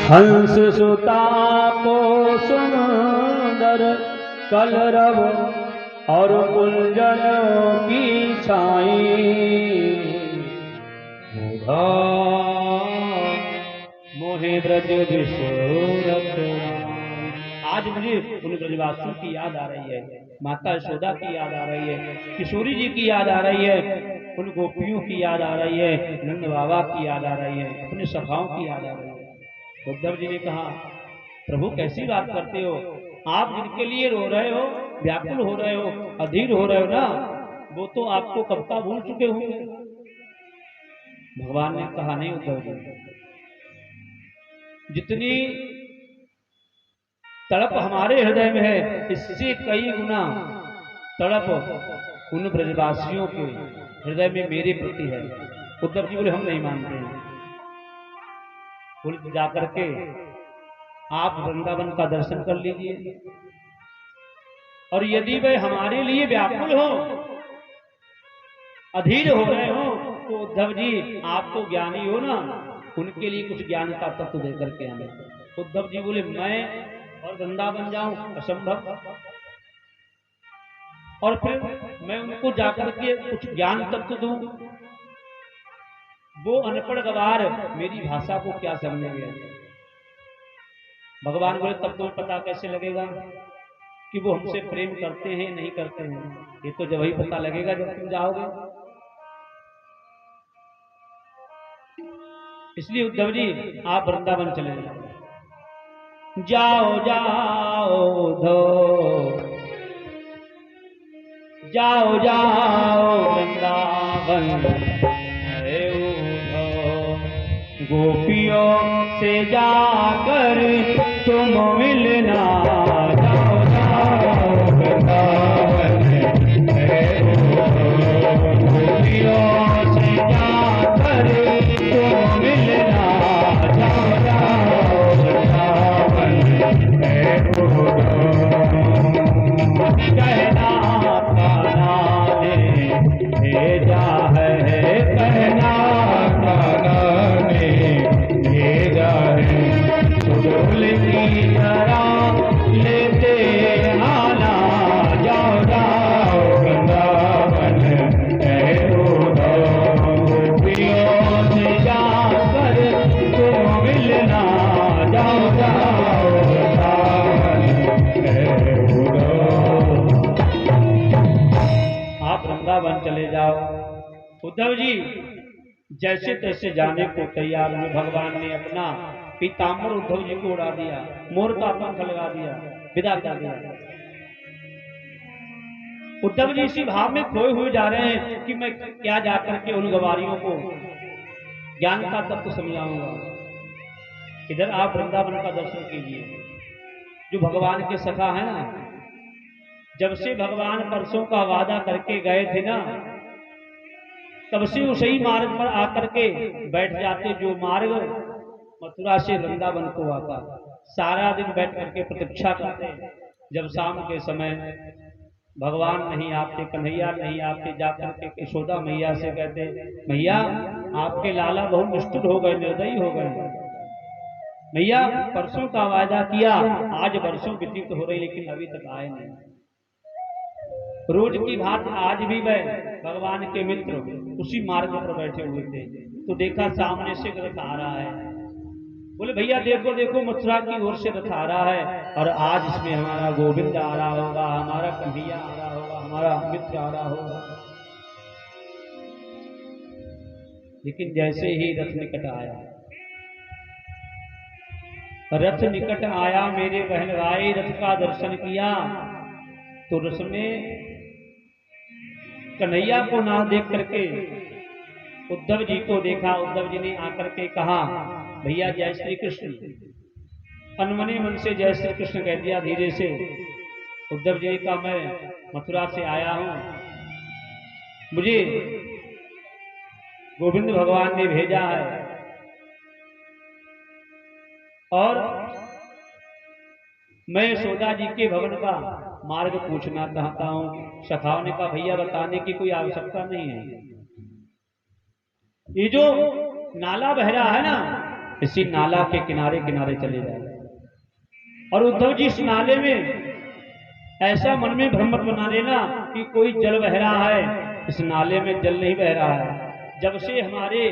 हंस सुता को सुंदर कलरव और कुंजनों की छाई मोहे ब्रज विशोरत। आज मुझे उन ब्रजवासियों की याद आ रही है, माता यशोदा की याद आ रही है, किशोरी जी की याद आ रही है, उन गोपियों की याद आ रही है, नंद बाबा की याद आ रही है, अपने सखाओं की याद आ रही है। उद्धव जी ने कहा, प्रभु कैसी बात करते हो, आप जिनके लिए रो रहे हो, व्याकुल हो रहे हो, अधीर हो रहे हो ना, वो तो आपको कब का भूल चुके होंगे। भगवान ने कहा, नहीं उद्धव जी, जितनी तड़प हमारे हृदय में है, इससे कई गुना तड़प उन ब्रजवासियों के हृदय में मेरे प्रति है। उद्धव जी बोले, हम नहीं मानते हैं। बोले, जाकर के आप वृंदावन का दर्शन कर लीजिए, और यदि वे हमारे लिए व्याकुल हो, अधीर हो रहे हो, तो उद्धव जी आप तो ज्ञानी हो ना, उनके लिए कुछ ज्ञान का तत्व दे करके आने। उद्धव जी बोले, मैं और वृंदावन जाऊं, असंभव। और फिर मैं उनको जाकर के कुछ ज्ञान तत्व दूं, वो अनपढ़ गवार मेरी भाषा को क्या समझेंगे। भगवान बोले, तब तो पता कैसे लगेगा कि वो हमसे प्रेम करते हैं नहीं करते हैं, ये तो जब ही पता लगेगा जब तुम जाओगे। इसलिए उद्धव जी आप वृंदावन चले जाओ, जाओ जाओ उद्धव, जाओ जाओ वृंदावन, गोपियों से जाकर तुम मिलना, जाओ जाओ वृंदावन, गोपियों से जाकर तुम मिलना, जाओ जाओ वृंदावन, कहना कान्हा ने भेजा है, कहना सुडोल की तरह लेते आना, जाओ जाओ वृंदावन, गोपियों से जाकर तुम मिलना, जाओ जाओ वृंदावन। आप वृंदावन चले जाओ। उद्धव जी जैसे तैसे जाने को तैयार हुए। भगवान ने अपना पीताम्बर उद्धव जी को उड़ा दिया, मोर का पंख लगा दिया, विदा कर दिया। उद्धव जी इसी भाव में खोए हुए जा रहे हैं कि मैं क्या जाकर के उन गवारियों को ज्ञान का तत्व समझाऊंगा। इधर आप वृंदावन का दर्शन कीजिए। जो भगवान के सखा है ना, जब से भगवान परसों का वादा करके गए थे ना, तब से उसी मार्ग पर आकर के बैठ जाते, जो मार्ग मथुरा से वृंदावन को आता। सारा दिन बैठ करके प्रतीक्षा करते, जब शाम के समय भगवान नहीं आते, कन्हैया नहीं आते, जाकर के यशोदा मैया से कहते, मैया आपके लाला बहुत निष्ठुर हो गए, निर्दयी हो गए। मैया परसों का वादा किया, आज वर्षों व्यतीत हो रही, लेकिन अभी तक आए नहीं। रोज की बात आज भी वह भगवान के मित्र उसी मार्ग पर बैठे हुए थे, तो देखा सामने से रथ आ रहा है। बोले, भैया देखो देखो, मथुरा की ओर से रथ आ रहा है, और आज इसमें हमारा गोविंद आ रहा होगा, हमारा कन्हैया आ रहा होगा, हमारा मित्र आ रहा होगा। लेकिन जैसे ही रथ निकट आया, रथ निकट आया, मेरे बहन भाई रथ का दर्शन किया, तो रथ में कन्हैया को ना देख करके उद्धव जी को देखा। उद्धव जी ने आकर के कहा, भैया जय श्री कृष्ण। अनमने मन से जय श्री कृष्ण कह दिया धीरे से। उद्धव जी ने कहा, मैं मथुरा से आया हूं, मुझे गोविंद भगवान ने भेजा है, और मैं यशोदा जी के भवन का मार्ग पूछना चाहता हूं। सखाओं ने कहा, भैया बताने की कोई आवश्यकता नहीं है, ये जो नाला बह रहा है ना, इसी नाला के किनारे किनारे चले जाए। और उद्धव जी इस नाले में ऐसा मन में भ्रम मत बना लेना कि कोई जल बह रहा है, इस नाले में जल नहीं बह रहा है। जब से हमारे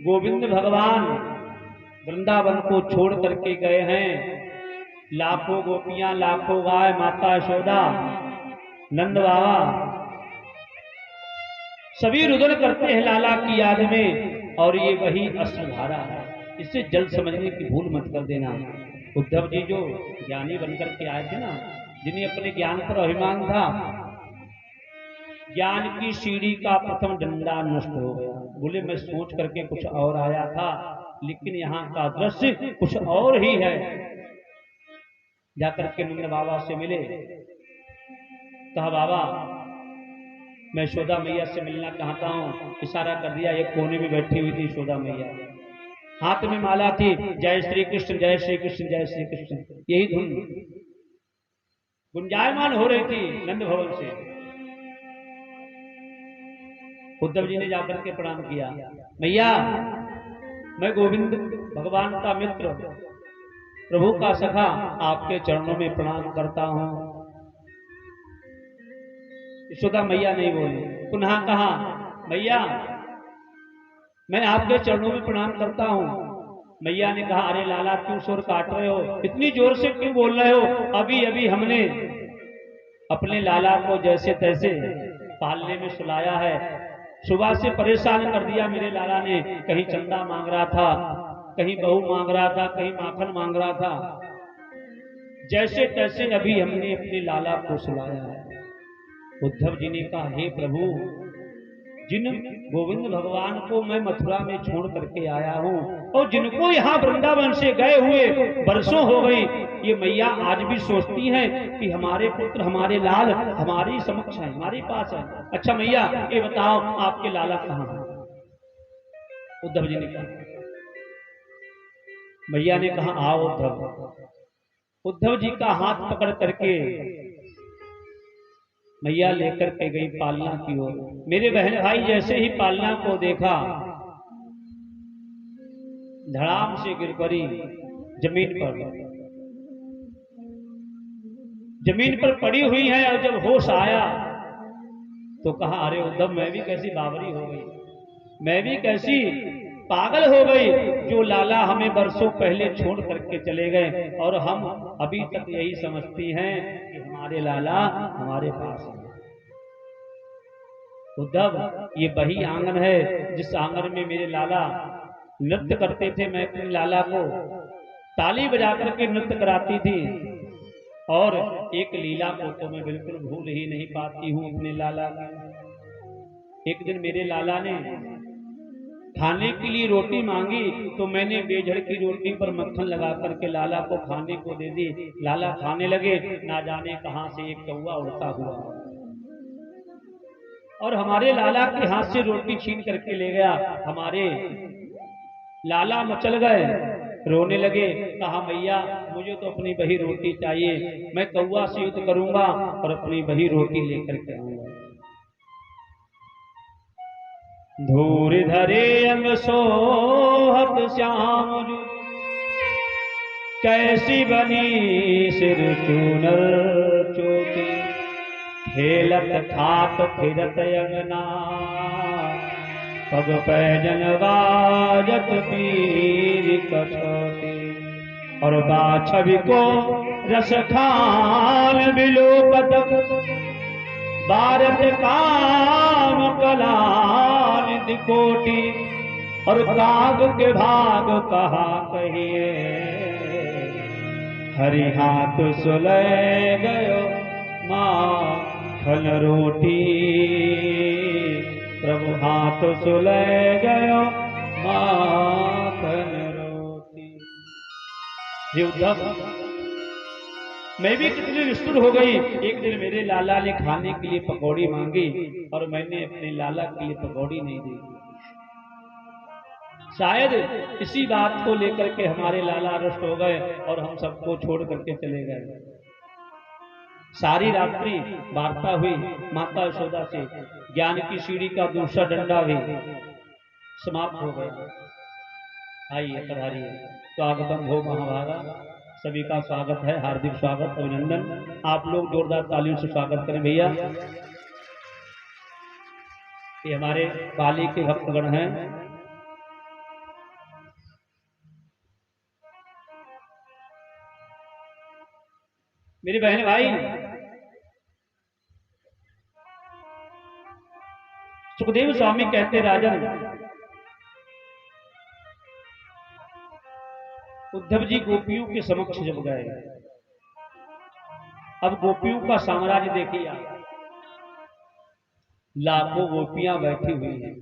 गोविंद भगवान वृंदावन को छोड़ करके गए हैं, लाखों गोपियां, लाखों गाय, माता यशोदा, नंद बाबा सभी रुदन करते हैं लाला की याद में, और ये वही अश्रुधारा है। इससे जल समझने की भूल मत कर देना। उद्धव जी जो ज्ञानी बनकर के आए थे ना, जिन्हें अपने ज्ञान पर अभिमान था, ज्ञान की सीढ़ी का प्रथम डंडा नष्ट हो गया। बोले मैं सोच करके कुछ और आया था, लेकिन यहाँ का दृश्य कुछ और ही है। जाकर के नंद बाबा से मिले, कहा बाबा मैं यशोदा मैया से मिलना चाहता हूँ। इशारा कर दिया, एक कोने में बैठी हुई थी यशोदा मैया, हाथ में माला थी, जय श्री कृष्ण जय श्री कृष्ण जय श्री कृष्ण, यही धुन गुंजायमान हो रही थी नंद भवन से। उद्धव जी ने जाकर के प्रणाम किया, मैया मैं गोविंद भगवान का मित्र, प्रभु का सखा, आपके चरणों में प्रणाम करता हूं। यशोदा मैया नहीं बोली, पुनः कहा मैया मैं आपके चरणों में प्रणाम करता हूं। मैया ने कहा अरे लाला क्यों सुर काट रहे हो, इतनी जोर से क्यों बोल रहे हो? अभी अभी हमने अपने लाला को जैसे तैसे पालने में सुलाया है, सुबह से परेशान कर दिया मेरे लाला ने। कहीं चंदा मांग रहा था, कहीं बहू मांग रहा था, कहीं माखन मांग रहा था, जैसे तैसे अभी हमने अपने लाला को सुलाया है। उद्धव जी ने कहा हे प्रभु, जिन गोविंद भगवान को मैं मथुरा में छोड़ करके आया हूं और जिनको यहाँ वृंदावन से गए हुए वर्षों हो गई, ये मैया आज भी सोचती हैं कि हमारे पुत्र, हमारे लाल हमारी समक्ष है, हमारे पास है। अच्छा मैया ये बताओ आपके लाला कहाँ है? उद्धव जी ने कहा, मैया ने कहा आओ उद्धव। उद्धव जी का हाथ पकड़ करके मैया लेकर के गई पालना की ओर। मेरे बहन भाई जैसे ही पालना को देखा, धड़ाम से गिर पड़ी जमीन पर। जमीन पर पड़ी हुई है और जब होश आया तो कहा अरे उद्धव मैं भी कैसी बावरी हो गई, मैं भी कैसी पागल हो गई, जो लाला हमें वर्षों पहले छोड़ करके चले गए और हम अभी तक यही समझती हैं कि हमारे लाला हमारे पास है। उद्धव ये वही आंगन है जिस आंगन में मेरे लाला नृत्य करते थे। मैं अपने लाला को ताली बजा करके नृत्य कराती थी, और एक लीला को तो मैं बिल्कुल भूल ही नहीं पाती हूँ अपने लाला का। एक दिन मेरे लाला ने खाने के लिए रोटी मांगी तो मैंने बेझड़ की रोटी पर मक्खन लगा करके लाला को खाने को दे दी। लाला खाने लगे, ना जाने कहां से एक कौवा उड़ता हुआ और हमारे लाला के हाथ से रोटी छीन करके ले गया। हमारे लाला मचल गए, रोने लगे। कहा मैया मुझे तो अपनी वही रोटी चाहिए, मैं कौवा से युद्ध करूंगा और अपनी वही रोटी लेकर के आऊंगा। धूर धरे अंग सोहत श्याम जू, कैसी बनी सिर चूनर चोटी, खेलत खात फिरत अंगना, पग पैजन बाजत पीर कछोटी, और बाछवि को रस खान बिलोपत, भारत काम कलान दिकोटी, और काग के भाग कहा कहिए, हरि हाथ सुलय गयो माखन रोटी, प्रभु हाथ सुलय गयो माखन रोटी। ये उद्धव मैं भी कितनी निष्ठुर हो गई। एक दिन मेरे लाला ने खाने के लिए पकौड़ी मांगी और मैंने अपने लाला के लिए पकौड़ी नहीं दी। शायद इसी बात को लेकर के हमारे लाला रुष्ट हो गए और हम सबको छोड़ करके चले गए। सारी रात्रि वार्ता हुई माता यशोदा से, ज्ञान की सीढ़ी का दूसरा डंडा भी समाप्त हो गया। आइए पधारिए। स्वागतम हो महाभागा। सभी का स्वागत है, हार्दिक स्वागत, अभिनंदन। आप लोग जोरदार तालियों से स्वागत करें भैया। ये हमारे पाली के भक्तगण हैं। मेरी बहन भाई, सुखदेव स्वामी कहते राजन, उद्धव जी गोपियों के समक्ष जब गए, अब गोपियों का साम्राज्य देखिए, लाखों गोपियां बैठी हुई हैं,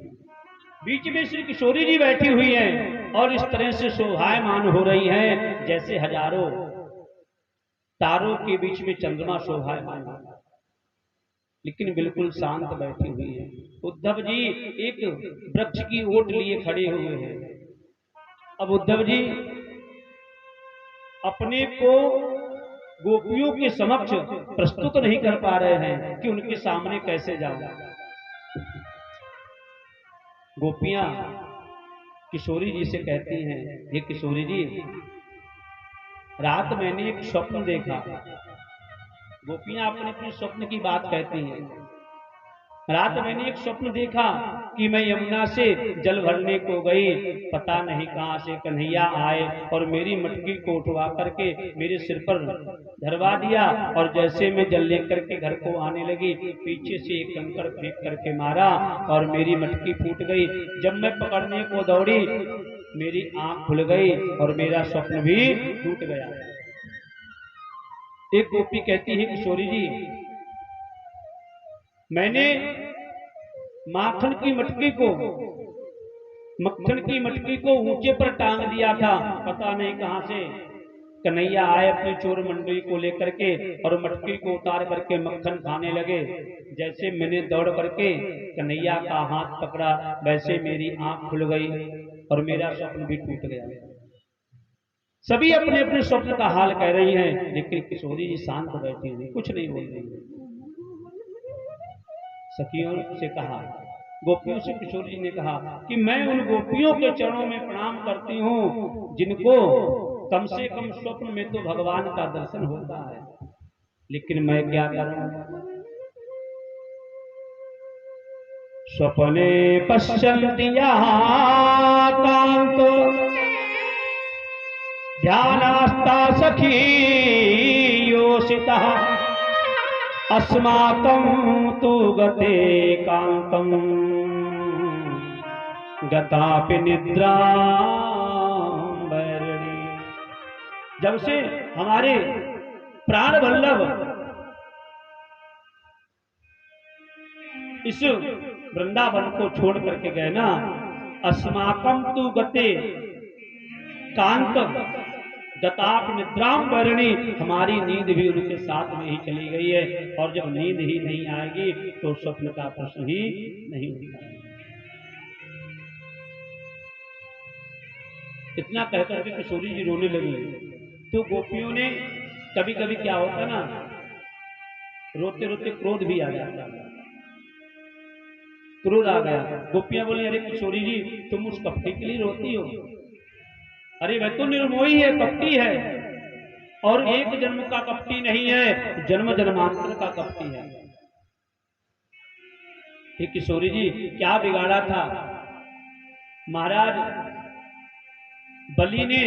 बीच में श्री किशोरी जी बैठी हुई हैं और इस तरह से शोभायमान हो रही हैं जैसे हजारों तारों के बीच में चंद्रमा शोभायमान हो, लेकिन बिल्कुल शांत बैठी हुई है। उद्धव जी एक वृक्ष की ओट लिए खड़े हुए हैं। अब उद्धव जी अपने को गोपियों के समक्ष प्रस्तुत नहीं कर पा रहे हैं कि उनके सामने कैसे जाऊं। गोपियां किशोरी जी से कहती हैं, हे किशोरी जी, रात मैंने एक स्वप्न देखा। गोपियां अपने अपने स्वप्न की बात कहती हैं। रात मैंने एक स्वप्न देखा कि मैं यमुना से जल भरने को गई, पता नहीं कहां से कन्हैया आए और मेरी मटकी को उठवा करके मेरे सिर पर धरवा दिया, और जैसे मैं जल लेकर के घर को आने लगी, पीछे से एक कंकड़ फेंक करके मारा और मेरी मटकी फूट गई। जब मैं पकड़ने को दौड़ी, मेरी आंख खुल गई और मेरा स्वप्न भी टूट गया। एक गोपी कहती है, किशोरी जी, मैंने मक्खन की मटकी को ऊंचे पर टांग दिया था, पता नहीं कहां से कन्हैया आए अपनी चोर मंडली को लेकर के और मटकी को उतार करके मक्खन खाने लगे। जैसे मैंने दौड़ करके कन्हैया का हाथ पकड़ा, वैसे मेरी आंख खुल गई और मेरा स्वप्न भी टूट गया। सभी अपने अपने स्वप्न का हाल कह रही हैं, लेकिन किशोरी जी शांत बैठी हुई, कुछ नहीं बोल रही। सखियों से कहा, गोपियों से किशोरी जी ने कहा कि मैं उन गोपियों के चरणों में प्रणाम करती हूं जिनको कम से कम स्वप्न में तो भगवान का दर्शन होता है, लेकिन मैं क्या करूं। स्वप्ने पश्यन्ति कांतो ध्यानास्ता सखी योषितः, अस्माकं तु गते कांतं गतापि निद्रा वैरिणी। जब से हमारे प्राण वल्लभ इस वृंदावन को छोड़ करके गए ना, अस्माकं तु गते कांतं गताप निद्राम वैरिणी, हमारी नींद भी उनके साथ में ही चली गई है, और जब नींद ही नहीं आएगी तो स्वप्न का प्रश्न ही नहीं उठता। इतना कहकर के किशोरी जी रोने लगी। तो गोपियों ने, कभी कभी क्या होता ना, रोते रोते क्रोध भी आ जाता, क्रोध आ गया। गोपियां बोली, अरे किशोरी जी, तुम उस कपटी के लिए रोती हो? अरे वह तो निर्मोही है, कपटी है, और एक जन्म का कपटी नहीं है, जन्म जन्मांतर का कपटी है। हे किशोरी जी, क्या बिगाड़ा था? महाराज बलि ने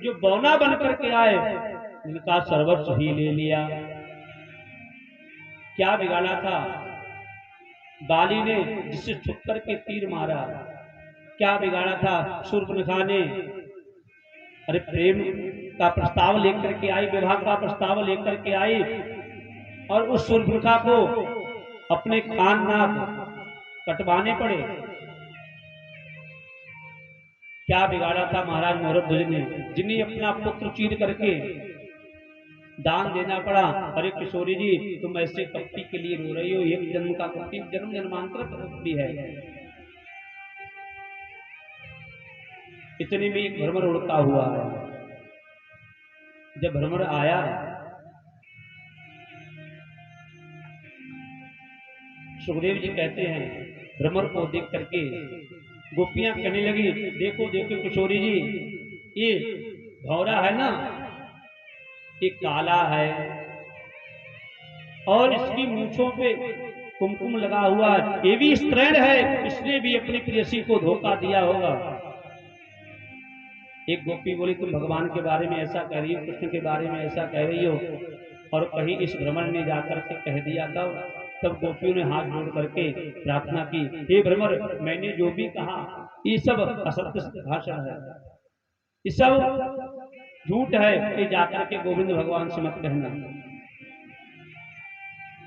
जो बौना बन करके आए, उनका सर्वस्व ही ले लिया। क्या बिगाड़ा था? बाली ने जिसे छुप करके तीर मारा, क्या बिगाड़ा था? शूर्पणखा ने, अरे प्रेम का प्रस्ताव लेकर के आई, विवाह का प्रस्ताव लेकर के आई, और उस शूर्पणखा को अपने कान नाक कटवाने पड़े। क्या बिगाड़ा था महाराज मोहरध्वज ने, जिन्हें अपना पुत्र चीर करके दान देना पड़ा। अरे किशोरी जी, तुम ऐसे कपटी के लिए रो रही हो? एक जन्म का कपटी जन्म जन्मांतर कपटी है। इतने में एक भ्रमर उड़ता हुआ है। जब भ्रमर आया, सुखदेव जी कहते हैं, भ्रमर को देख करके गोपियां कहने लगी, देखो देखो किशोरी जी, ये भौरा है ना, ये काला है और इसकी मूंछों पे कुमकुम लगा हुआ है, ये भी स्त्रीण है, इसने भी अपनी प्रेयसी को धोखा दिया होगा। एक गोपी बोली, तुम भगवान के बारे में ऐसा कह रही हो, कृष्ण के बारे में ऐसा कह रही हो, और कहीं इस भ्रमर ने जाकर के कह दिया। तब गोपियों ने हाथ जोड़ करके प्रार्थना की, हे भ्रमर, मैंने जो भी कहा ये सब असत्य भाषा है, ये सब झूठ है, ये जाकर के गोविंद भगवान से मत कहना।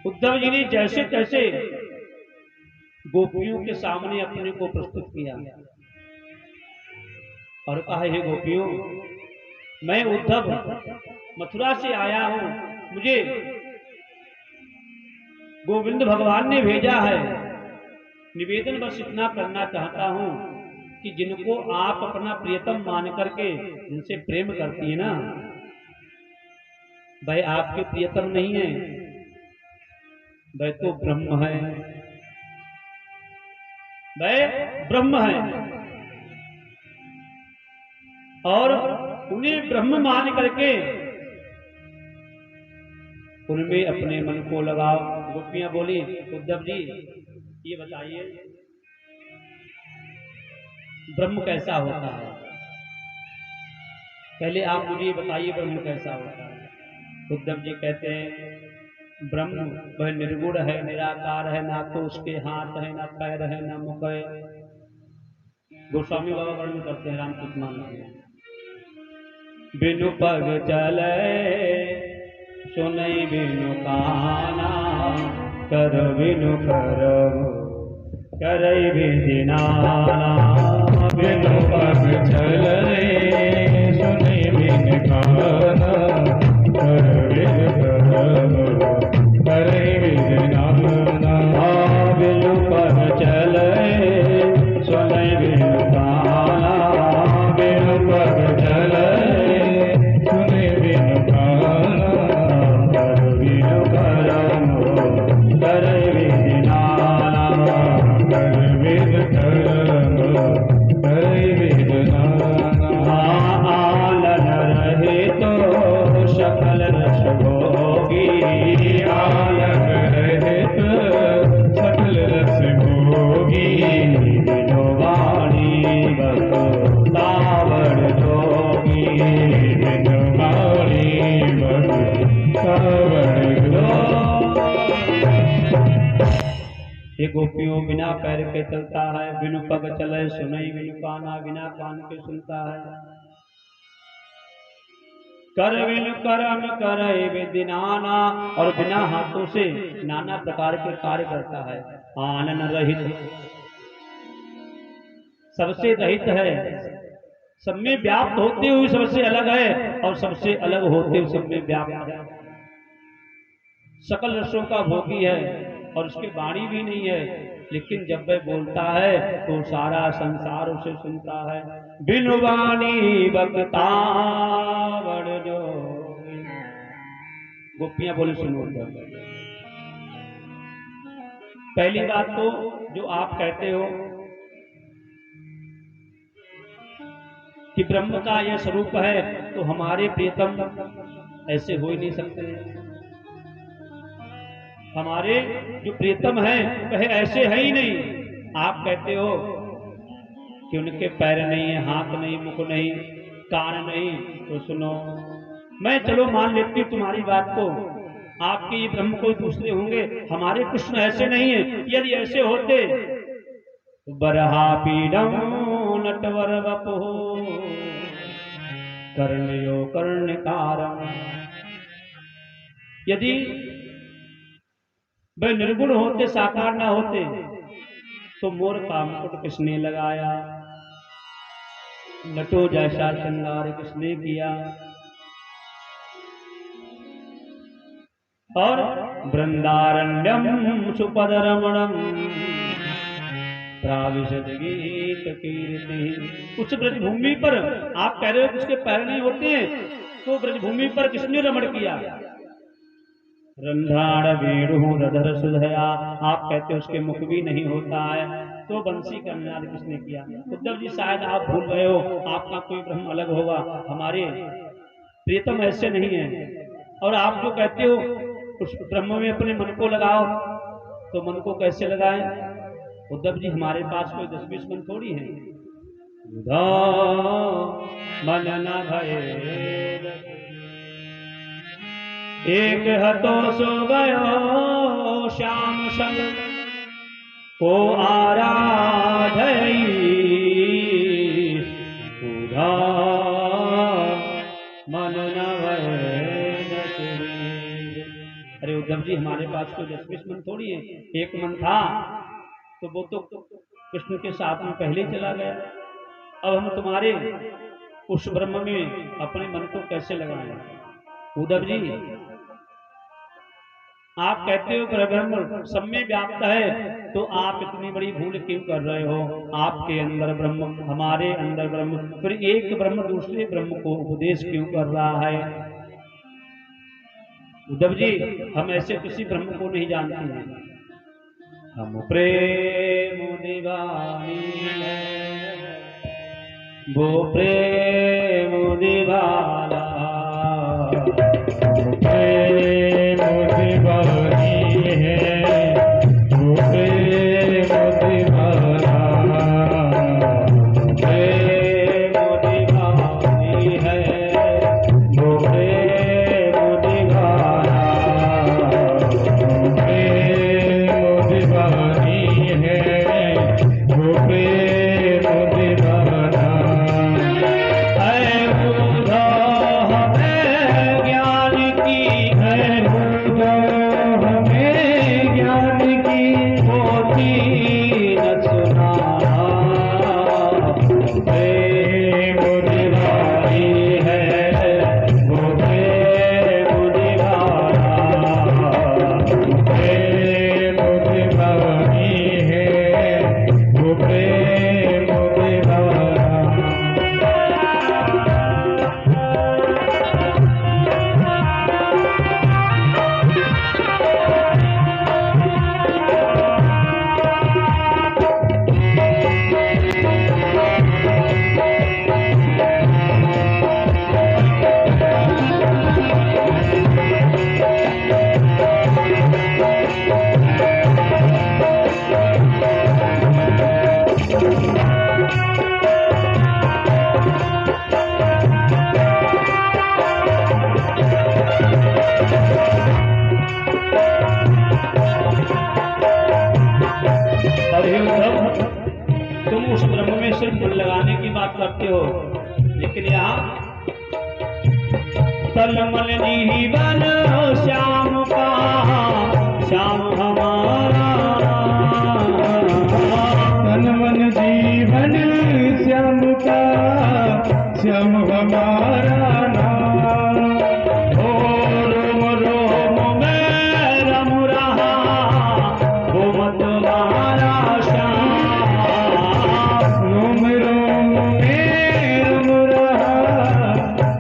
उद्धव जी ने जैसे तैसे गोपियों के सामने अपने को प्रस्तुत किया और कहा, हे गोपियों, मैं उद्धव मथुरा से आया हूं, मुझे गोविंद भगवान ने भेजा है। निवेदन बस इतना करना चाहता हूं कि जिनको आप अपना प्रियतम मान करके जिनसे प्रेम करती है ना, भाई आपके प्रियतम नहीं है, वह तो ब्रह्म है, वह ब्रह्म है, और उन्हें ब्रह्म मान करके उनमें अपने मन को लगाओ। गोपियां बोली, उद्धव जी ये बताइए ब्रह्म कैसा होता है, पहले आप मुझे बताइए ब्रह्म कैसा होता है। उद्धव जी कहते हैं, ब्रह्म वह निर्गुण है, निराकार है, ना तो उसके हाथ है, ना पैर है, ना मुख है। गोस्वामी बाबा वर्णन करते हैं रामकृष्ण मानस, बिनु पग चले सुनई बिनु काना, कर बिनु करऊ करई विधि नाना। बिनु पग चले सुनई बिनु काना, कर बिनु करऊ करई विधि नाना। बिनु पग चले सुनई बिनु काना, बिनु पग चले सुनई बिनु काना, कर बिनु करऊ करई विधि नाना। कर बिनु करऊ करई विधि नाना। आलन रहे तो सकल रस भोगी, आलग रहित सकल रस भोगी। बिनु वाणी बतावड़ जोगी। बिनु वाणी बतावड़ जोगी। ये गोपियों बिना पैर के चलता है, बिनु पग चले सुनई बिनु काना, बिना कान के सुनता है। कर बिनु करम करे विधि नाना, और बिना हाथों से नाना प्रकार के कार्य करता है। आनन रहित, सबसे रहित है, सब में व्याप्त होते हुए सबसे अलग है, और सबसे अलग होते हुए सब में व्याप्त है। सकल रसों का भोगी है और उसकी वाणी भी नहीं है, लेकिन जब वह बोलता है तो सारा संसार उसे सुनता है। बिनु वाणी बकतावड़ जोगी। गोपियां बोले, सुनो, पहली बात तो जो आप कहते हो कि ब्रह्म का यह स्वरूप है, तो हमारे प्रियतम ऐसे हो ही नहीं सकते। हमारे जो प्रियतम हैं वह ऐसे है ही नहीं। आप कहते हो कि उनके पैर नहीं है, हाथ नहीं, मुख नहीं, कान नहीं, तो सुनो, मैं चलो मान लेती हूँ तुम्हारी बात को, आपके ये ब्रह्म कोई दूसरे होंगे, हमारे कृष्ण ऐसे नहीं है। यदि ऐसे होते तो बरहा पीडम नटवर वपो कर्णयो कर्णकारम। यदि वह निर्गुण होते, साकार ना होते, तो मोर का मुकुट किसने लगाया, नटो जैसा श्रृंगार किसने किया, और वृंदारण्यम सुपद रमणम प्राविशद गीत कीर्ति। उस ब्रजभूमि पर आप कह रहे हो कि उसके पैर नहीं होते हैं, तो ब्रजभूमि पर किसने रमण किया, रंध्राण वेणु रधर सुधया। आप कहते हो उसके मुख भी नहीं होता है, तो बंसी का निनाद किसने किया? उद्धव जी शायद आप भूल गए हो, आपका कोई ब्रह्म अलग होगा, हमारे प्रियतम ऐसे नहीं है। और आप जो कहते हो उस ब्रह्म में अपने मन को लगाओ, तो मन को कैसे लगाएं? उद्धव जी हमारे पास कोई 10-20 मन थोड़ी है। मन न भये एक हतो सो गयो श्याम संग को आराधई पूरा मन न भये। अरे उद्धव जी हमारे पास कोई 10-20 मन थोड़ी है, एक मन था तो वो तो कृष्ण के साथ में पहले चला गया। अब हम तुम्हारे उस ब्रह्म में अपने मन को कैसे लगाएं? उद्धव जी आप कहते हो ब्रह्म सब में व्याप्त है, तो आप इतनी बड़ी भूल क्यों कर रहे हो? आपके अंदर ब्रह्म, हमारे अंदर ब्रह्म, फिर एक ब्रह्म दूसरे ब्रह्म को उपदेश क्यों कर रहा है? उद्धव जी हम ऐसे किसी ब्रह्म को नहीं जानते हैं। हम प्रेम दीवानी है, वो प्रेम दीवाना, प्रेम दीवानी है, वो प्रेम दीवाना, प्रेम दीवानी है, वो प्रेम दीवाना, प्रेम दीवानी है, वो प्रेम दीवाना। है बुझो हमें ज्ञान की, है बुझो हमें ज्ञान की पोथी न सुनाना। प्रेम दीवानी है, वो प्रेम दीवाना, प्रेम दीवानी है, वो प्रेम दीवाना। अरे उद्धव तुम उस ब्रह्म में सिर्फ मन लगाने की बात करते हो, लेकिन यहाँ तन मन जीवन श्याम का, श्याम हमारा, तन मन जीवन श्याम का, श्याम हमारा नाम। ओ रोम रोम में रम रहा, वो तुम्हारा श्याम। रोम रोम में रम रहा,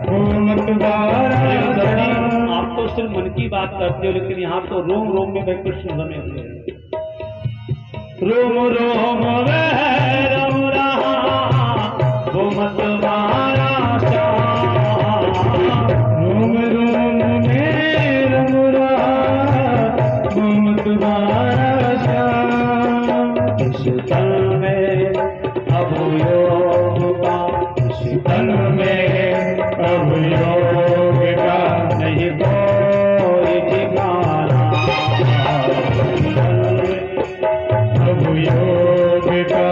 वो मतवारा श्याम। आप तो सिर्फ मन की बात करते हो, लेकिन यहाँ तो रोम रोम में वह कृष्ण बने हुए हैं। रोम रोम में रम रहा, वो मतवारा श्याम। रोम रोम में रम रहा, वो मतवारा श्याम। इस तन में अब योग का, इस तन में अब योग का नहीं कोई ठिकाना। अब योग का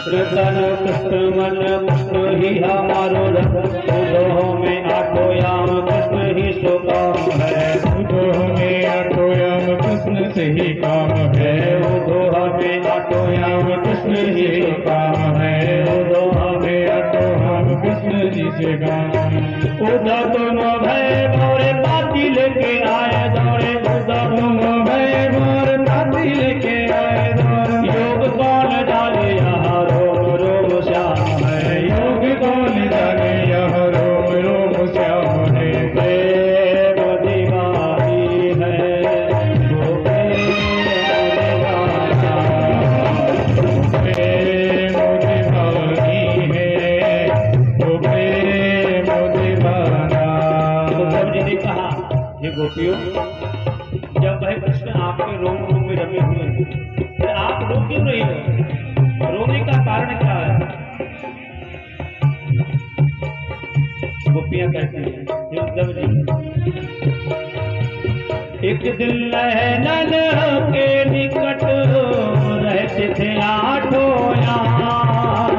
कृष्ण तन कृष्ण मन कृष्ण ही हमारो रंग उदो में आठो याम कृष्ण ही सो काम है उदो हमें आठो याम कृष्ण से ही काम है उदो हमें आठो याम कृष्ण ही सो काम है उदो हमें आठो याम कृष्ण जी से काम उदा तुम भय दौड़े पाती लेके आए दौड़े उदा तुम भय मोर पाती लेके आए दौड़ योग कौन डाले यहाँ रोम रोम श्याम है योग कौन जाने यह रोम रोम श्याम है प्रेम दीवानी है वो प्रेम दीवानी है वो प्रेम दीवाना। उद्धव जी ने कहा हे गोपियों, जब वह कृष्ण आपके रोम रोम में रमे हुए हैं फिर आप रो क्यों रही हो? रोने का कारण क्या है? गोपियां कहती हैं हे उद्धव जी, एक दिन नैनन के निकट रहते थे आठों याम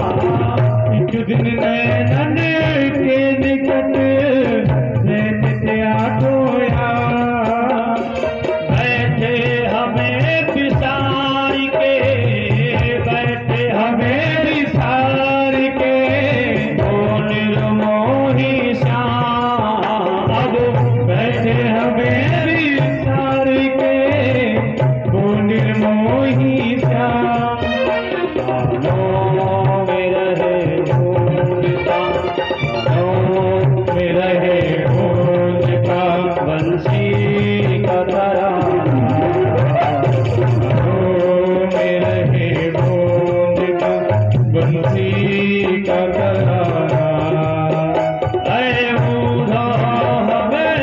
एक दिन नैनन के निकट रहते थे आठो याम बैठे हमें बिसार के बैठे हमें विसार के ओ निर्मोही श्याम अब बैठे हमें विसार के वो निर्मोही श्याम कानों में रहे गूंजता, कानों में रहे गूंजता बंसी का तराना में रहे गूंजता बंसी का तराना। ऐ बूढ़ा हमें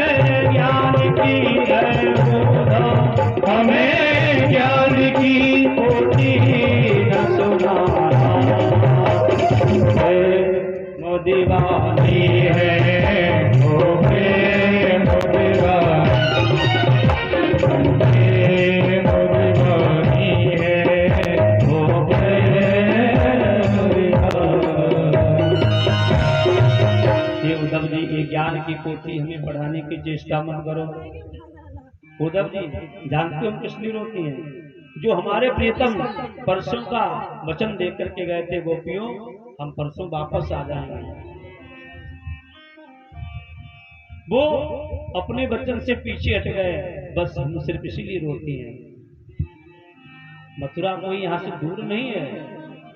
ज्ञान की ऐ बूढ़ा हमें ज्ञान की कोटि न सुनाना प्रेम दीवानी है वो प्रेम दीवानी प्रेम दीवानी है वो प्रेम दीवानी। ये उद्धव जी, ये ज्ञान की पोथी हमें पढ़ाने की चेष्टा मत करो। उद्धव जी जानते हो हम किस लिए रोती हैं? जो हमारे प्रियतम परसों का वचन दे करके गए थे गोपियों, हम परसों वापस आ जाएंगे। वो अपने वचन से पीछे हट गए, बस हम सिर्फ इसीलिए रोती हैं। मथुरा कोई यहाँ से दूर नहीं है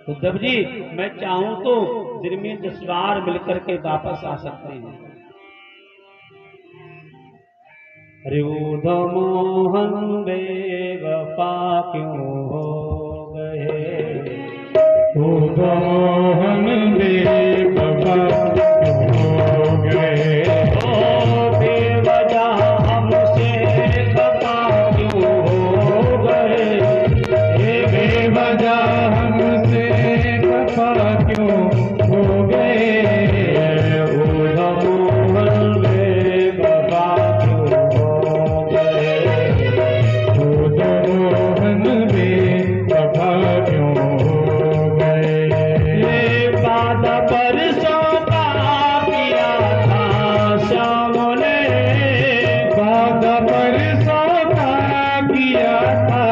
उद्धव जी, मैं चाहूं तो दिन में 10 बार मिलकर के वापस आ सकते हैं। अरे उद्धव मोहन बेवफा क्यों हो गए? उद्धव मोहन बेवफा हो गए ओ बेवजह हमसे खफा क्यों हो गए? ये बेवजह हमसे खफा क्यों हो गए। उद्धव मोहन बेवफा क्यों हो गए? उद्धव मोहन बेवफा क्यों हो गए। ये बात परसों का किया था श्याम ने, बात परसों का किया था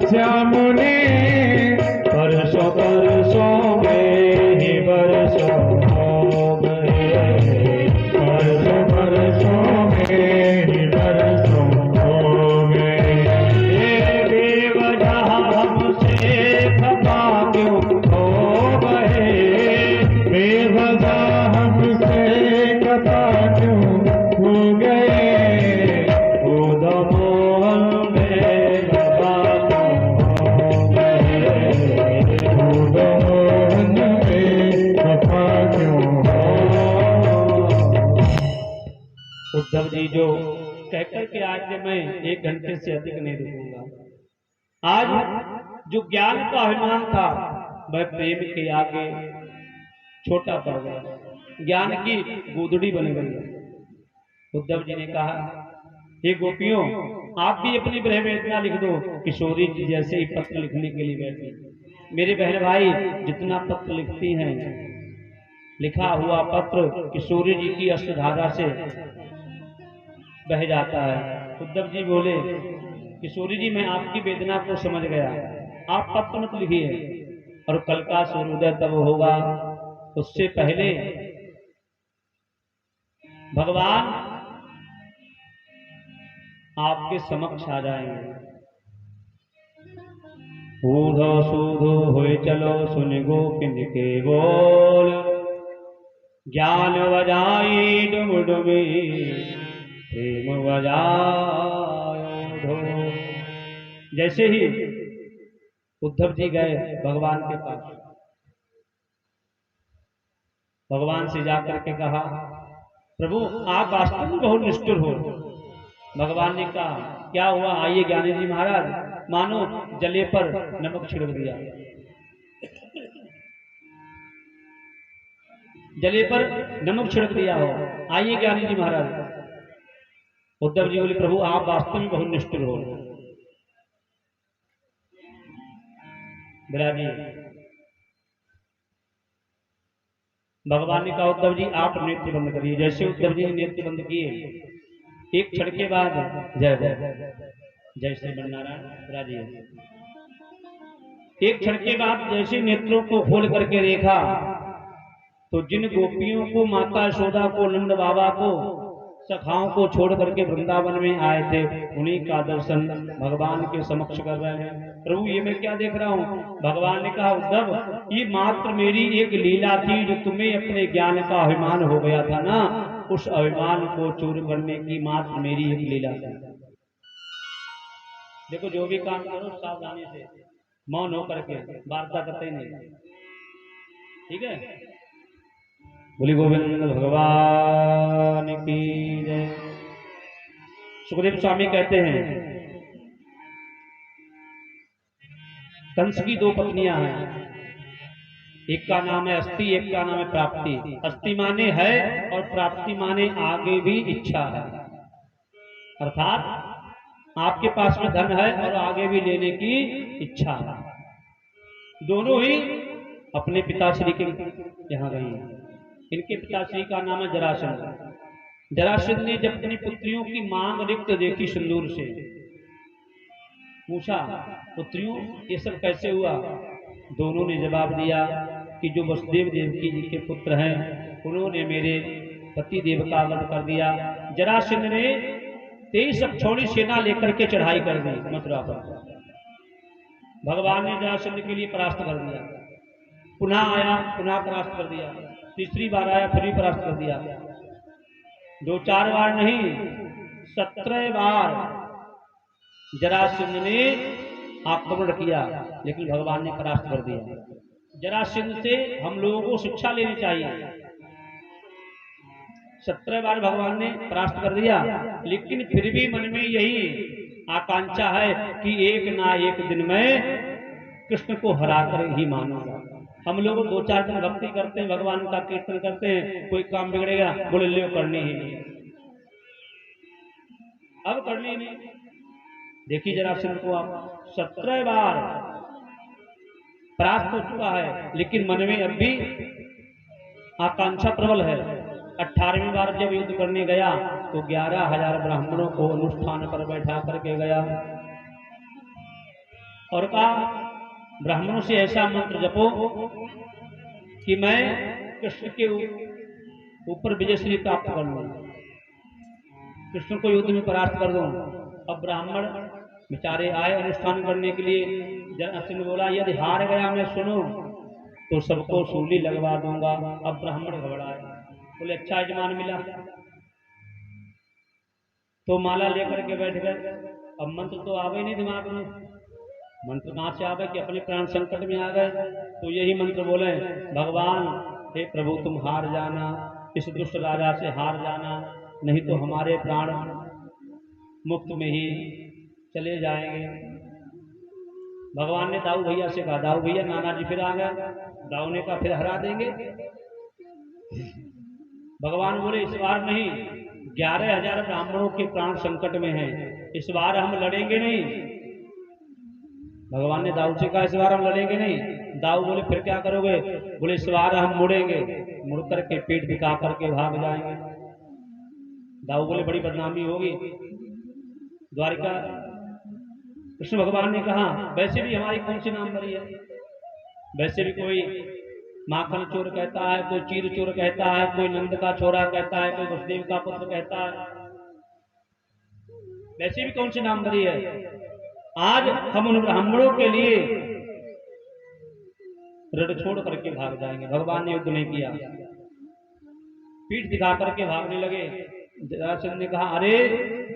श्याम ने परसों परसों में ही बरसों हो गए। परसों परसों में ही बरसों हो गए। ये बेवजह हमसे खफा क्यों हो गए? बेवजह हमसे खफा क्यों हो गए। उद्धव मोहन बेवफा क्यों हो गए? उद्धव मोहन बेवफा क्यों हो। उद्धव जी जो कहकर के आज से मैं 1 घंटे से अधिक नहीं रुकूंगा। आज जो ज्ञान का अभिमान था वह प्रेम के आगे छोटा पड़ गया, ज्ञान की गोदड़ी बन गई। उद्धव जी ने कहा हे गोपियों, आप भी अपनी ब्रह्म वेदना लिख दो। किशोरी जी जैसे ही पत्र लिखने के लिए बैठी, मेरे बहन भाई जितना पत्र लिखती हैं, लिखा हुआ पत्र किशोरी जी की अश्रुधारा से बह जाता है। उद्धव जी बोले, किशोरी जी मैं आपकी वेदना को समझ गया, आप पत्र मत लिखिए, और कल का सूर्योदय तब होगा, उससे पहले भगवान आपके समक्ष आ जाएंगे। ऊधो सूधो हुए चलो सुन गोपिन के बोल, ज्ञान बजाई डुम डुमी प्रेम बजायो ढोल। जैसे ही उद्धव जी गए भगवान के पास, भगवान से जाकर के कहा, प्रभु आप वास्तव में बहुत निष्ठुर हो। भगवान ने कहा, क्या हुआ, आइए ज्ञानी जी महाराज, मानो जले पर नमक छिड़क दिया, जले पर नमक छिड़क दिया हो, आइए ज्ञानी जी महाराज। उद्धव जी बोले, प्रभु आप वास्तव में बहुत निष्ठुर हो। विराजी भगवान ने कहा, उद्धव जी आप नेत्र बंद करिए। जैसे उद्धव जी ने नेत्र बंद किए, एक क्षण के बाद जय जय जय श्री नारायण विराजी, एक क्षण के बाद जैसे नेत्रों को खोल करके देखा तो जिन गोपियों को, माता यशोदा को, नंद बाबा को, सखाओं को छोड़ करके वृंदावन में आए थे, उन्हीं का दर्शन भगवान के समक्ष कर रहे हैं। प्रभु ये मैं क्या देख रहा हूँ? भगवान ने कहा, उद्धव ये मात्र मेरी एक लीला थी, जो तुम्हें अपने ज्ञान का अभिमान हो गया था ना, उस अभिमान को चूर करने की मात्र मेरी एक लीला थी। देखो जो भी काम करो सावधानी से, मौन होकर के, वार्ता करते ही नहीं, ठीक है? बोली गोविंद भगवान की जय। सुखदेव स्वामी कहते हैं, कंस की दो पत्नियां हैं, एक का नाम है अस्ति, एक का नाम है प्राप्ति। अस्ति माने है और प्राप्ति माने आगे भी इच्छा है, अर्थात आपके पास में धन है और आगे भी लेने की इच्छा है। दोनों ही अपने पिताश्री के यहाँ गई हैं। इनके पिताश्री का नाम है जरासंध। जरासंध ने जब अपनी पुत्रियों की मांग रिक्त देखी सिंदूर से, पूछा, पुत्रियों ये सब कैसे हुआ? दोनों ने जवाब दिया कि जो वसुदेव देवकी जी के पुत्र हैं, उन्होंने मेरे पति देव का वध कर दिया। जरासंध ने 23 अक्षौणी सेना लेकर के चढ़ाई कर दी मथुरा पर। भगवान ने जरासंध के लिए परास्त कर दिया, पुनः आया, पुनः परास्त कर दिया, तीसरी बार आया, फिर भी परास्त कर दिया। 2-4 बार नहीं, 17 बार जरासंध ने आक्रमण किया, लेकिन भगवान ने परास्त कर दिया। जरासंध से हम लोगों को शिक्षा लेनी चाहिए। 17 बार भगवान ने परास्त कर दिया, लेकिन फिर भी मन में यही आकांक्षा है कि एक ना एक दिन में कृष्ण को हराकर ही मानूंगा। हम लोग 2-4 दिन भक्ति करते हैं, भगवान का कीर्तन करते हैं, कोई काम बिगड़ेगा, बोले ले करनी ही नहीं, अब करनी नहीं। देखिए जरासंध को आप 17 बार परास्त हो चुका है, लेकिन मन में अब भी आकांक्षा प्रबल है। 18वीं बार जब युद्ध करने गया तो 11,000 ब्राह्मणों को अनुष्ठान पर बैठा करके गया और कहा, ब्राह्मणों से ऐसा मंत्र जपो कि मैं कृष्ण के ऊपर विजयश्री प्राप्त कर लूं, कृष्ण को युद्ध में परास्त कर दूं। अब ब्राह्मण बेचारे आए अनुष्ठान करने के लिए। जरासंध बोला, यदि हार गया मैं सुनो तो सबको सूली लगवा दूंगा। अब ब्राह्मण घबराए, बोले अच्छा यजमान मिला तो माला लेकर के बैठ गए। अब मंत्र तो आवे नहीं दिमाग में, मंत्र कहां से आवे कि अपने प्राण संकट में आ गए। तो यही मंत्र बोले, भगवान हे प्रभु तुम हार जाना, इस दुष्ट राजा से हार जाना, नहीं तो हमारे प्राण मुक्त में ही चले जाएंगे। भगवान ने दाऊ भैया से कहा, दाऊ भैया नाना जी फिर आ गए। दाऊ ने कहा फिर हरा देंगे। भगवान बोले इस बार नहीं, 11,000 ब्राह्मणों के प्राण संकट में हैं, इस बार हम लड़ेंगे नहीं। भगवान ने दाऊद से कहा इस बार हम लड़ेंगे नहीं। दाऊद बोले फिर क्या करोगे? बोले इस बार हम मुड़ेंगे, मुड़ करके पीठ दिखा करके भाग जाएंगे। दाऊद बोले बड़ी बदनामी होगी द्वारिका। कृष्ण भगवान ने कहा वैसे भी हमारी कौन सी नाम भरी है, वैसे भी कोई माखन चोर कहता है, कोई चीर चोर कहता है, कोई नंद का छोरा कहता है, कोई वसुदेव का पुत्र कहता है, वैसे भी कौन सी नाम भरी है। आज हम उन ब्राह्मणों के लिए रण छोड़ करके भाग जाएंगे। भगवान ने युद्ध नहीं किया, पीठ दिखा करके भागने लगे। जरासंध ने कहा अरे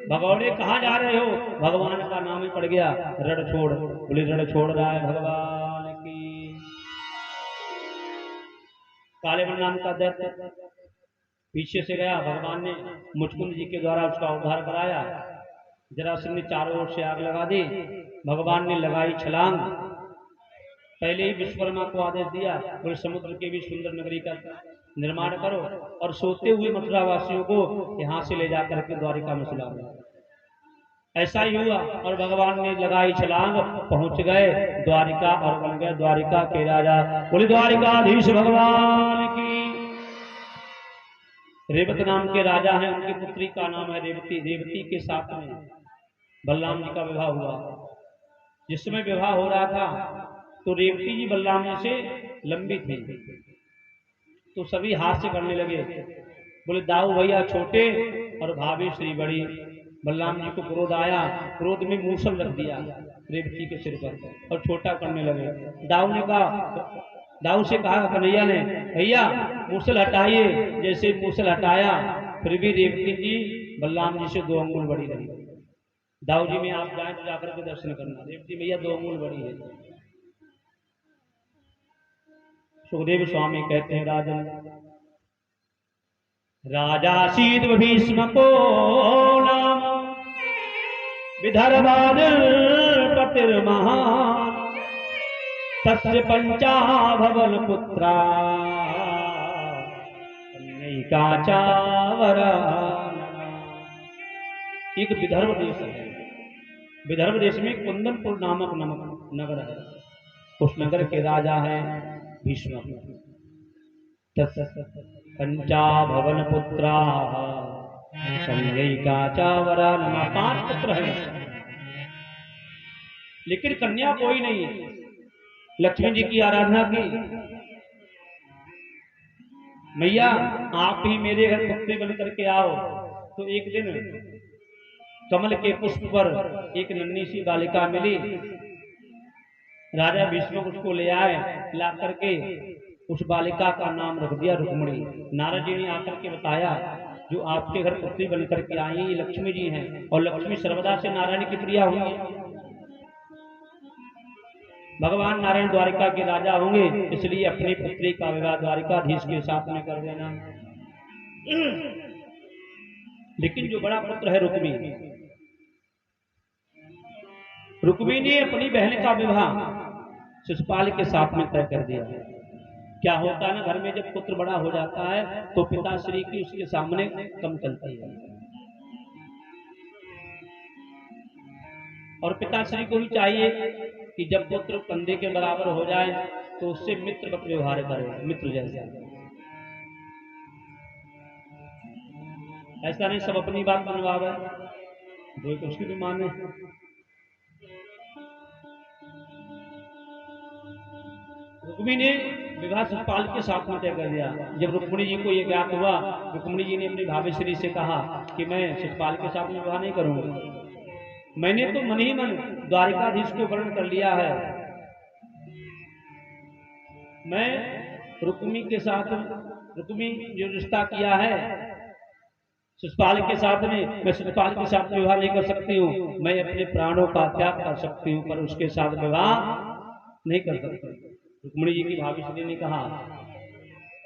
भगौड़े कहाँ जा रहे हो? भगवान का नाम ही पड़ गया, रण छोड़। बोले रण छोड़ रहा है भगवान की। काले नाम का दैत्य पीछे से गया, भगवान ने मुचकुंद जी के द्वारा उसका उद्धार कराया। जरासंध ने चारों ओर से आग लगा दी, भगवान ने लगाई छलांग। पहले ही विश्वकर्मा को आदेश दिया, बोले समुद्र के भी सुंदर नगरी का निर्माण करो और सोते हुए मथुरा वासियों को यहां से ले जाकर के द्वारिका में सुला दो। ऐसा ही हुआ और भगवान ने लगाई छलांग, पहुंच गए द्वारिका और बन गए द्वारिका के राजा। बोले द्वारिकाधीश भगवान की। रेवत नाम के राजा हैं, उनकी पुत्री का नाम है रेवती। रेवती के साथ में बलराम जी का विवाह हुआ। जिस समय विवाह हो रहा था तो रेवती जी बलराम जी से लंबी थी, तो सभी हाथ से करने लगे। बोले दाऊ भैया छोटे और भाभी श्री बड़ी। बलराम जी को क्रोध आया, क्रोध में मूसल रख दिया रेवती के सिर पर और छोटा करने लगे। दाऊ से कहा कन्हैया ने भैया मूसल हटाइए। जैसे मूसल हटाया फिर भी रेवती जी बलराम जी से 2 अंगुल बड़ी रही। दाऊ जी में आप जाए तो जाकर के दर्शन करना, रेवती भैया 2 अंगुल बड़ी है। सुखदेव स्वामी कहते हैं राजासीद भीष्म को नाम विदर्भाद पतिर्महान तस्य पंचाभवन पुत्रा काचावरा। एक विदर्भ देश है, विदर्भ देश में कुंदनपुर नामक नगर है। उस नगर के राजा हैं भीष्म। पंचाभवन पुत्रा काचावरा। 5 पुत्र हैं, लेकिन कन्या कोई नहीं है। लक्ष्मी जी की आराधना की, मैया आप ही मेरे घर पुत्री बन करके आओ। तो एक दिन कमल के पुष्प पर एक नन्ही सी बालिका मिली। राजा भीष्म उसको ले आए, ला करके उस बालिका का नाम रख दिया रुक्मिणी। नारद जी ने आकर के बताया जो आपके घर पुत्री बन करके आई है ये लक्ष्मी जी हैं, और लक्ष्मी सर्वदा से नारायण की प्रिया हुई है। भगवान नारायण द्वारिका के राजा होंगे, इसलिए अपनी पुत्री का विवाह द्वारिकाधीश के साथ में कर देना। लेकिन जो बड़ा पुत्र है रुक्मी ने अपनी बहन का विवाह शिशुपाल के साथ में तय कर दिया। क्या होता है ना, घर में जब पुत्र बड़ा हो जाता है तो पिताश्री की उसके सामने कम चलती है, और पिताश्री को भी चाहिए कि जब पुत्र कंधे के बराबर हो जाए तो उससे मित्रवत व्यवहार करे, मित्र जैसा। ऐसा नहीं सब अपनी बात मनवावे, जो उसकी भी माने। रुक्मी ने विवाह शिशुपाल के साथ में तय कर दिया। जब रुक्मिणी जी को यह ज्ञात हुआ, रुक्मिणी जी ने अपनी भाभी श्री से कहा कि मैं शिशुपाल के साथ में विवाह नहीं करूंगा। मैंने तो मन ही मन द्वारिकाधीश को वर्ण कर लिया है। मैं रुक्मी के साथ, रुक्मी जो रिश्ता किया है शिशुपाल के साथ में, मैं शिशुपाल के साथ विवाह नहीं कर सकती हूँ। मैं अपने प्राणों का त्याग कर सकती हूँ पर उसके साथ विवाह नहीं कर सकती। रुक्मिणी जी की भाभी श्री ने कहा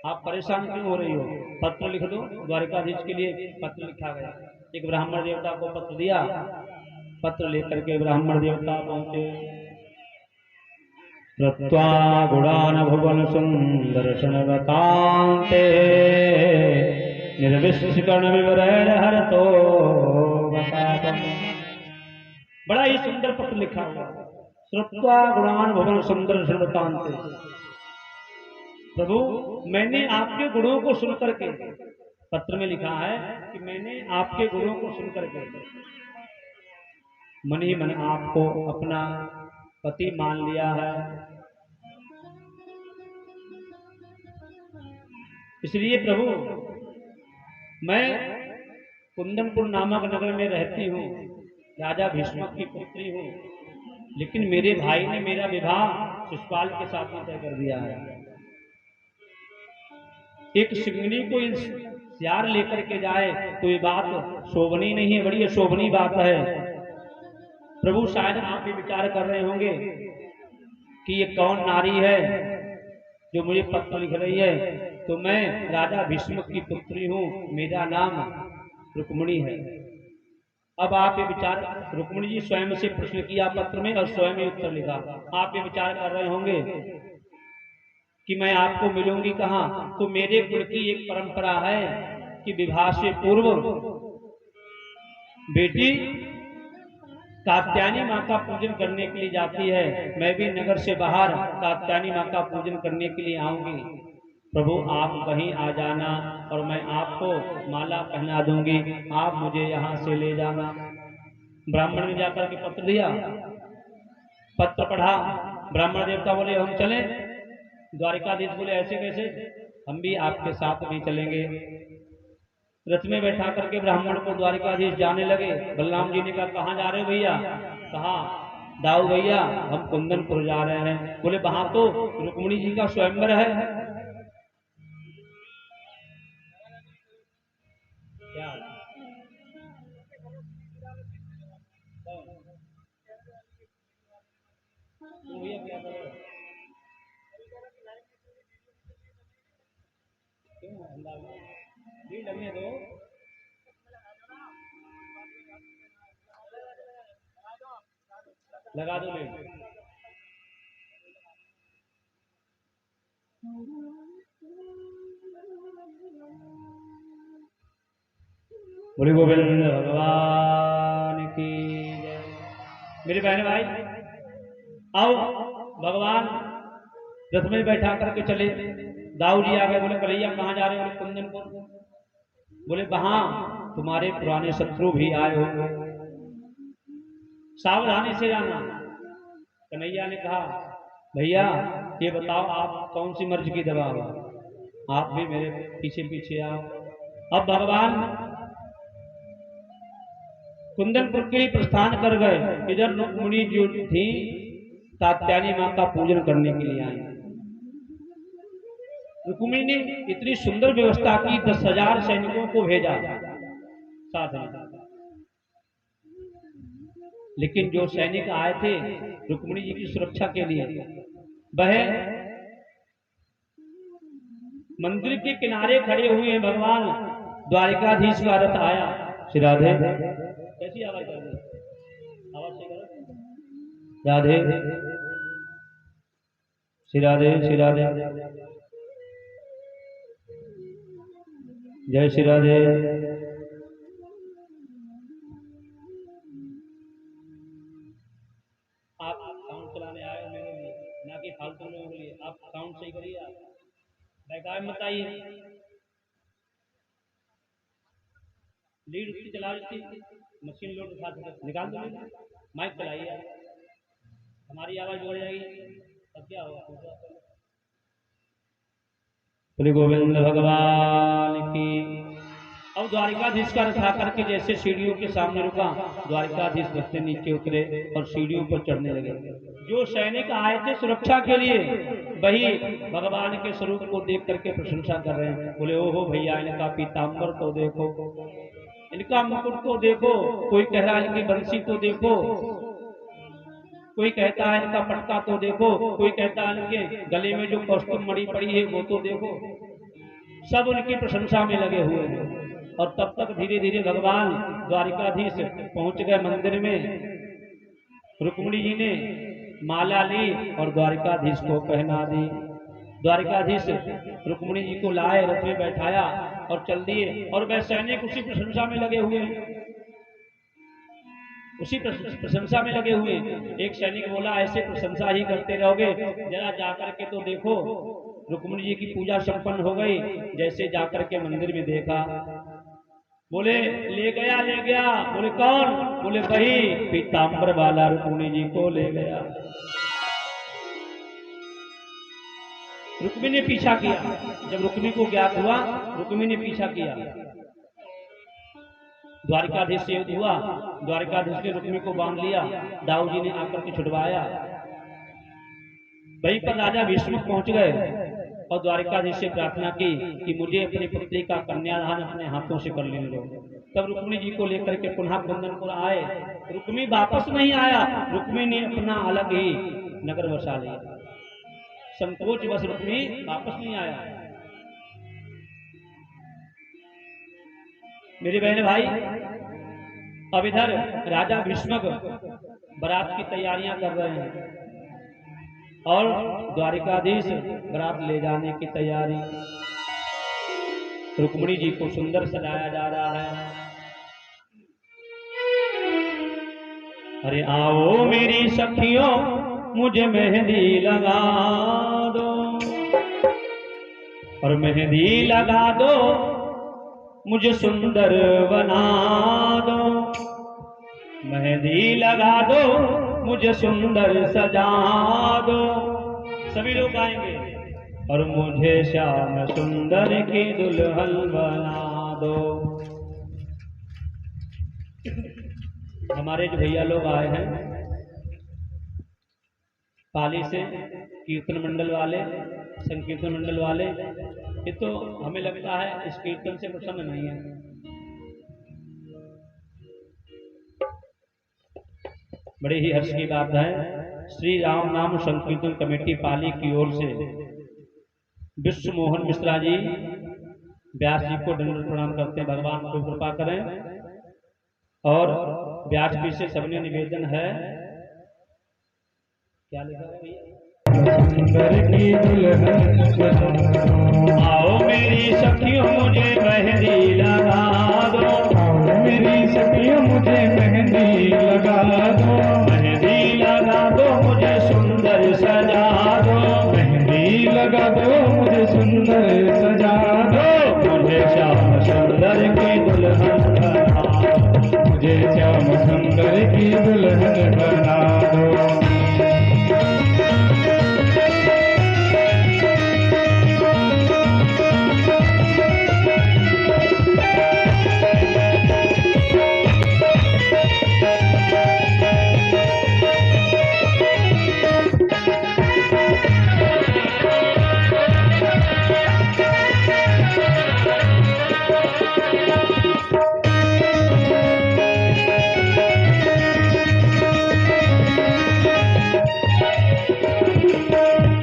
आप परेशान क्यों हो रही हो, पत्र लिख दो। द्वारिकाधीश के लिए पत्र लिखा गया। एक ब्राह्मण देवता को पत्र दिया। पत्र लेकर के ब्राह्मण देवता पहुंचे। रत्वा गुणान भुवन सुंदर शणवतांते निर्विष्कर्ण विवरण हरतो बतातम। बड़ा ही सुंदर पत्र लिखा हुआ। श्रुत्वा गुणान भवन सुंदर सर्वतांते। प्रभु मैंने आपके गुणों को सुनकर के, पत्र में लिखा है कि मैंने आपके गुणों को सुनकर के मन ही मन आपको अपना पति मान लिया है। इसलिए प्रभु मैं कुंदनपुर नामक नगर में रहती हूँ, राजा भीष्मक की पुत्री हूँ, लेकिन मेरे भाई ने मेरा विवाह शिशुपाल के साथ में तय कर दिया है। एक सिंगनी को सियार लेकर के जाए तो ये बात शोभनी नहीं है, बड़ी अशोभनी बात है। प्रभु शायद आप भी विचार कर रहे होंगे कि ये कौन नारी है जो मुझे पत्र लिख रही है। तो मैं राजा भीष्मक की पुत्री हूँ, मेरा नाम रुक्मिणी है। अब आप ये विचार, रुक्मिणी जी स्वयं से प्रश्न किया पत्र में और स्वयं ही उत्तर लिखा। आप ये विचार कर रहे होंगे कि मैं आपको मिलूंगी कहाँ। तो मेरे कुल की एक परंपरा है कि विवाह से पूर्व बेटी कात्यायनी माँ का पूजन करने के लिए जाती है। मैं भी नगर से बाहर कात्यायनी माँ का पूजन करने के लिए आऊंगी। प्रभु आप वहीं आ जाना और मैं आपको माला पहना दूंगी, आप मुझे यहाँ से ले जाना। ब्राह्मण ने जाकर के पत्र दिया, पत्र पढ़ा। ब्राह्मण देवता बोले हम चले। द्वारिकाधीश बोले ऐसे कैसे, हम भी आपके साथ भी चलेंगे। रथ में बैठा करके ब्राह्मण को द्वारिकाधीश जाने लगे। बलराम जी ने कहा कहाँ जा रहे हो भैया? कहा दाऊ भैया हम कुंदनपुर जा रहे हैं। बोले वहां तो रुक्मिणी जी का स्वयंवर है। क्या भैया क्या करो, क्यों लगने दो। लगा दो ले। बोले गोविंद भगवान की जय। मेरे बहन भाई आओ, भगवान रथ में बैठा करके चले। दाऊ जी आ गए। बोले कन्हैया कहाँ जा रहे हो? बोले कुंदनपुर। बोले वहां तुम्हारे पुराने शत्रु भी आए होंगे, सावधानी से जाना। कन्हैया ने कहा भैया ये बताओ आप कौन सी मर्ज की दवा हो, आप भी मेरे पीछे पीछे आओ। अब भगवान कुंदनपुर के लिए प्रस्थान कर गए। इधर रुक्मिणी जो थी कात्यायनी माँ का पूजन करने के लिए आई। रुक्मिणी ने इतनी सुंदर व्यवस्था की, 10,000 सैनिकों को भेजा साथ में। लेकिन जो सैनिक आए थे रुक्मिणी जी की सुरक्षा के लिए, वह मंदिर के किनारे खड़े हुए हैं। भगवान द्वारिकाधीश का रथ आया। श्री राधे, कैसी आवाज कर रही? आवाज से करो। राधे श्री राधे, श्री राधे, जय श्री राधे। आप साउंड चलाने आए हो मेरे लिए, ना कि फालतू लोगों के लिए। आप साउंड सही करिए, आप बेकार मत आइए। लीड उसकी चला, उसकी मशीन लोड उठा निकाल दो, माइक चलाइए। हमारी आवाज बढ़ जाएगी तब क्या होगा। बोले गोविंद भगवान की। अब द्वारिकाधीश का रथ आकर के जैसे सीढ़ियों के सामने रुका, द्वारिकाधीश रथ से नीचे उतरे और सीढ़ियों पर चढ़ने लगे। जो सैनिक आए थे सुरक्षा के लिए, वही भगवान के स्वरूप को देख करके प्रशंसा कर रहे हैं। बोले ओहो भैया इनका पीताम्बर तो देखो, इनका मुकुट तो देखो, कोई कह रहा है इनकी बंसी तो देखो, कोई कहता है इनका पटका तो देखो, कोई कहता है इनके गले में जो कौस्तुभ मणि पड़ी है वो तो देखो। सब उनकी प्रशंसा में लगे हुए हैं। और तब तक धीरे धीरे भगवान द्वारिकाधीश पहुंच गए मंदिर में। रुक्मिणी जी ने माला ली और द्वारिकाधीश को पहना दी। द्वारिकाधीश रुक्मिणी जी को लाए, रथ में बैठाया और चल दिए। और वह सैनिक उसी प्रशंसा में लगे हुए हैं। उसी प्रशंसा में लगे हुए। एक सैनिक बोला ऐसे प्रशंसा ही करते रहोगे, जरा जाकर के तो देखो। रुक्मिणी जी की पूजा संपन्न हो गई। जैसे जाकर के मंदिर में देखा, बोले ले गया। बोले कौन? बोले वही पीताम्बर वाला रुक्मिणी जी को ले गया। रुक्मिणी ने पीछा किया। जब रुक्मिणी को ज्ञात हुआ, रुक्मिणी ने पीछा किया। द्वारिकाधीश से युद्ध हुआ। द्वारिकाधीश ने रुक्मिणी को बांध लिया। दाऊ जी ने आकर के छुड़वाया। वहीं पर राजा विष्णु पहुंच गए और द्वारिकाधीश से प्रार्थना की कि मुझे अपनी पुत्री का कन्यादान अपने हाथों से कर लेने दो। तब रुक्मिणी जी को लेकर के पुनः कुंदनपुर आए। रुक्मिणी वापस नहीं आया। रुक्मिणी ने अपना अलग ही नगर बसा लिया। संकोच बस रुक्मिणी वापस नहीं आया। मेरे बहन भाई, अब इधर राजा भीष्मक बारात की तैयारियां कर रहे हैं और द्वारिकाधीश बारात ले जाने की तैयारी। रुक्मिणी जी को सुंदर सजाया जा रहा है। अरे आओ मेरी सखियों, मुझे मेहंदी लगा दो और मेहंदी लगा दो, मुझे सुंदर बना दो। मेहंदी लगा दो, मुझे सुंदर सजा दो। सभी लोग आएंगे। और मुझे श्याम सुंदर की दुल्हन बना दो। हमारे जो भैया लोग आए हैं पाली से, कीर्तन मंडल वाले, संकीर्तन मंडल वाले, ये तो हमें लगता है इस कीर्तन से प्रसन्न नहीं है। बड़ी ही हर्ष की बात है। श्री राम नाम संकीर्तन कमेटी पाली की ओर से विश्व मोहन मिश्रा जी व्यास जी को दंडवत प्रणाम करते हैं। भगवान को कृपा करें। और व्यास जी से सबने निवेदन है, क्या लिखा है भैया? आओ मेरी सखियों, मुझे मेहंदी लगा दो। आओ मेरी सखियों, मुझे मेहंदी लगा दो। मेहंदी लगा दो, मुझे सुंदर सजा दो। मेहंदी लगा दो, मुझे सुंदर सजा दो। मुझे श्याम सुंदर की दुल्हन बना दो। मुझे श्याम सुंदर की दुल्हन बना दो।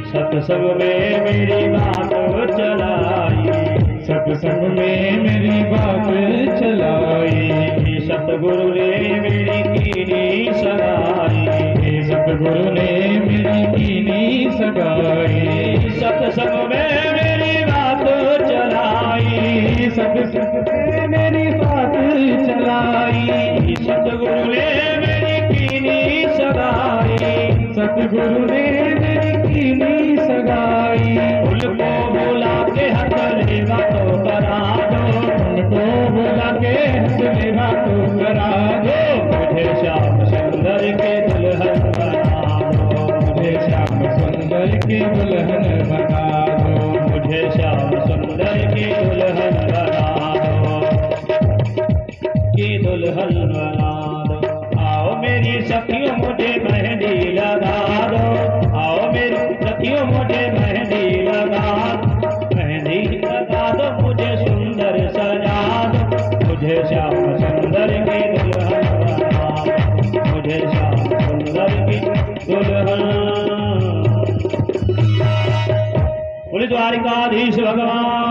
सत्संग में मेरी बात चलाई, सत्संग में मेरी बात चलाई। सतगुरु ने मेरी कीनी सगाई। सतगुरु ने मेरी कीनी सगाई। सत्संग में मेरी बात चलाई। सत्संग में मेरी बात चलाई। सतगुरु ने मेरी कीनी सगाई। सतगुरु ने मेरी कीनी सगाई। उनको बुला के हथ लेवा तो करा दो। उनको बुला के हथ लेवा तो करा दो। मुझे श्याम सुंदर के दुल्हन बना दो। मुझे श्याम सुंदर की दुल्हन बना दो। मुझे श्याम सुंदर की दुल्हन बना दो। की दुल्हन बना दो। आओ मेरी सखियों, मुझे मेहंदी लगा दो। आओ मेरी सखियों, मुझे मेहंदी लगा दो। मेहंदी लगा दो, मुझे सुंदर सजा दो। मुझे श्याम सुंदर की दुल्हन बना दो। मुझे श्याम सुंदर की दुल्हन। बोले द्वारिकाधीश भगवान